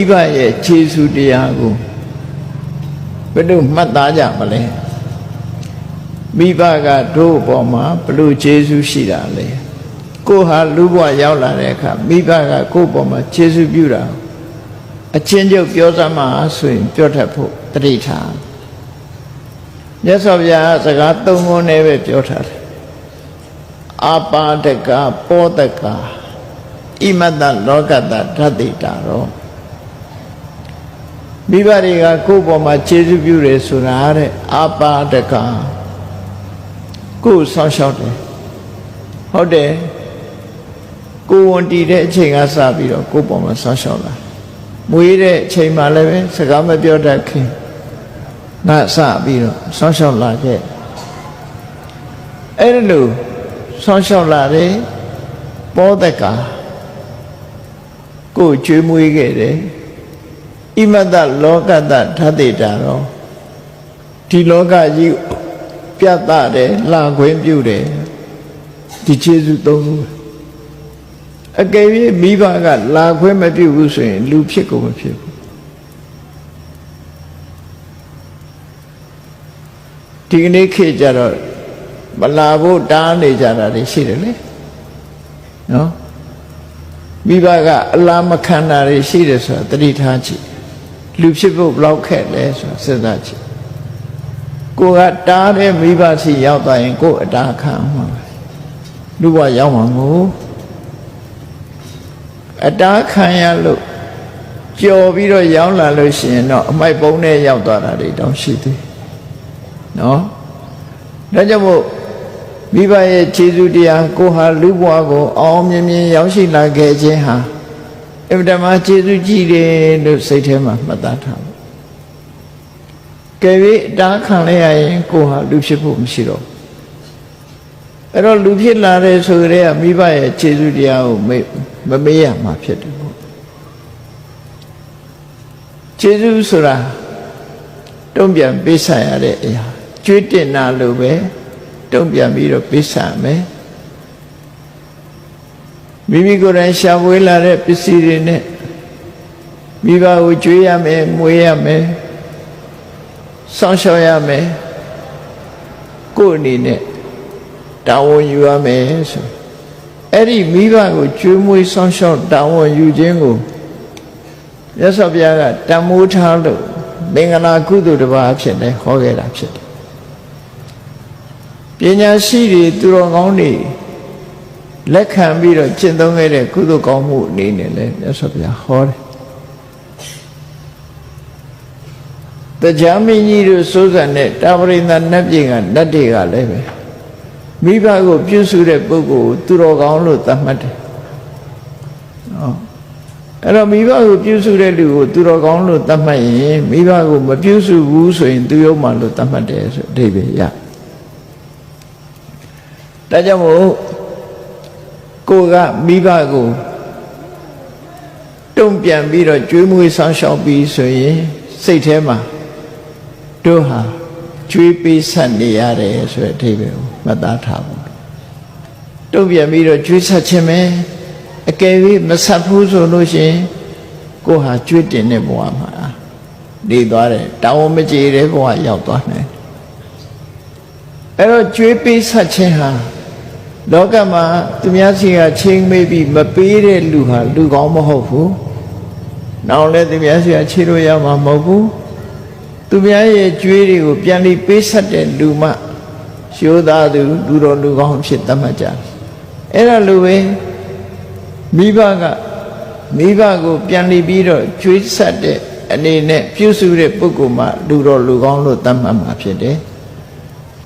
မိဘရဲ့ခြေဆုတရားကိုဘယ်လိုမှတ်သားကြမလဲမိဘကတို့အပေါ်မှာဘယ်လိုခြေဆုရှိတာလဲကိုဟာလူဘဝရောက်လာတဲ့အခါမိဘကကိုယ့်အပေါ်မှာခြေဆုပြုတာအချင်းချုပ်ပြောစမ်းမှာဆိုရင်ပြောတတ်ဖို့တတိထားမြတ်စွာဘုရားစကားသုံးခုနဲ့ပဲပြောထားတယ်အာပါဒကပောဒကဣမတ္တလောကတ္တဓာတိတာရောမိဘတွေကကိုယ့်ပေါ်မှာခြေဆုပြုတယ်ဆိုတာတဲ့အာပါဒကကိုယ်ဆောင်းလျှောက်တယ်ဟုတ်တယ်ကိုယ်ဝန်တည်တဲ့အချိန်ကစပြီးတော့ကိုယ့်ပေါ်မှာဆောင်းလျှောက်လာမွေးတဲ့အချိန်မှလည်းပဲစကားမပြောတတ်ခင်ငါစပြီးတော့ဆောင်းလျှောက်လာခဲ့အဲ့လိုဆောင်းလျှောက်လာတယ်ပောဒကကိုယ်ကျွေးမွေးခဲ့တယ်ဣမတ္တလောကတ္တဓာတိတာရောဒီလောကကြီးပြတ်တယ်လာခွင့်ပြုတယ်ဒီခြေဆုသုံးခုအကယ်၍မိဘကလာခွင့်မပြုဘူးဆိုရင်လူဖြစ်ကိုမဖြစ်ဘူးဒီကနေ့ခေတ်ကြတော့မလာဖို့တားနေကြတာတွေရှိတယ်လေနော်မိဘကအလားမခံတာတွေရှိတယ်ဆိုတာသတိထားကြည့်လူဖြစ်ဖို့ဘယ်လောက်ခက်လဲဆိုတာစဉ်းစားကြည့်ကိုကတားတဲ့မိဘစီရောက်သွားရင်ကိုအတားခံမှာလူဘဝရောက်မှာမဟုတ်အတားခံရလို့ကြော်ပြီးတော့ရောက်လာလို့ရှိရင်တော့အမိုက်ပုံးနဲ့ရောက်သွားတာတွေတောင်ရှိသေးနော်ဒါကြောင့်မို့မိဘရဲ့ခြေဆုတရားကိုဟာလူဘဝကိုအောင်မြင်မြင်ရောက်ရှိလာခဲ့ခြင်းဟာအမှန်တမ်းခြေဆုကြည့်တယ်လို့စိတ်ထဲမှာမှတ်သားထားဖို့ကဲပြီးအတားခံလိုက်ရရင်ကိုဟာလူဖြစ်ဖို့မရှိတော့အဲ့တော့လူဖြစ်လာတဲ့ဆိုကြတဲ့မိဘရဲ့ခြေဆုတရားကိုမမေ့ရမှာဖြစ်တယ်ပေါ့ခြေဆုဆိုတာတုံ့ပြန်ပေးဆက်ရတဲ့အရာကျွေးတင်တာလို့ပဲတုံ့ပြန်ပြီးတော့ပေးဆက်မယ်မိမိကိုယ်တိုင်ရှာဖွေလာတဲ့ပစ္စည်းတွေနဲ့မိဘကိုကျွေးရမယ်မွေးရမယ်စောင့်ရှောက်ရမယ်ကိုယ်အနေနဲ့တာဝန်ယူရမယ်ဆိုအဲ့ဒီမိဘကိုကျွေးမွေးစောင့်ရှောက်တာဝန်ယူခြင်းကိုမြတ်စွာဘုရားကတန်မိုးထားလို့မင်္ဂလာကုသိုလ်တစ်ပါးဖြစ်နေဟောခဲ့တာဖြစ်တယ်ပညာရှိတွေသူတော်ကောင်းတွေလက်ခံပြီးတော့ကျင့်သုံးခဲ့တဲ့ကုသိုလ်ကောင်းမှုအနေနဲ့လည်းမြတ်စွာဘုရားဟောတယ်တရားမင်းကြီးတို့စိုးစံတဲ့တာဝရိန္ဒနတ်ပြည်ကနတ်တွေကလည်းပဲမိဘကိုပြုစုတဲ့ပုဂ္ဂိုလ်သူတော်ကောင်းလို့သတ်မှတ်တယ်နော်အဲ့တော့မိဘကိုပြုစုတဲ့လူကိုသူတော်ကောင်းလို့သတ်မှတ်ရင်မိဘကိုမပြုစုဘူးဆိုရင်သူရုံမှလို့သတ်မှတ်တယ်ဆိုအဓိပ္ပာယ်ရဒါကြောင့်မို့ကိုကမိဘကိုတုံ့ပြန်ပြီးတော့ကျွေးမွေးဆောင်ရှောက်ပြီးဆိုရင်စိတ်ထဲမှာတို့ဟာကျွေးပေးဆက်နေရတယ်ဆိုတဲ့အဓိပ္ပာယ်ကိုမှတ်သားထားဖို့တုံ့ပြန်ပြီးတော့ကျွေးဆက်ခြင်းပဲအကယ်၍မဆက်ဘူးဆိုလို့ရှိရင်ကိုဟာကျွေးတင်တဲ့ဘဝမှာနေသွားတယ်တောင်းဝမကြေတဲ့ဘဝရောက်သွားတယ်အဲ့တော့ကျွေးပေးဆက်ခြင်းဟာလောကမှာသူများစီကချင်းမေးပြီးမပေးတဲ့လူဟာလူကောင်းမဟုတ်ဘူးနောက်လည်းသူများစီကခြေလို့ရမှာမဟုတ်ဘူးသူများရဲ့ကြွေးတွေကိုပြန်ပြီးပေးဆက်တဲ့လူမှရိုးသားသူလူတော်လူကောင်းဖြစ်သတ်မှတ်ကြအဲ့ဒါလိုပဲမိဘကမိဘကိုပြန်ပြီးတော့ကြွေးဆက်တဲ့အနေနဲ့ပြုစုတဲ့ပုဂ္ဂိုလ်မှလူတော်လူကောင်းလို့သတ်မှတ်မှာဖြစ်တယ်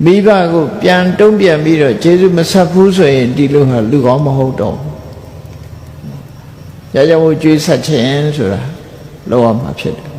မိဘကိုပြန်တုံ့ပြန်ပြီးတော့ကျေးဇူးမဆက်ဘူးဆိုရင်ဒီလိုဟာလူကောင်းမဟုတ်တော့ဘူး။ဒါကြောင့်ကြွေးဆက်ခြင်းဆိုတာလောက်ရမှာဖြစ်တယ်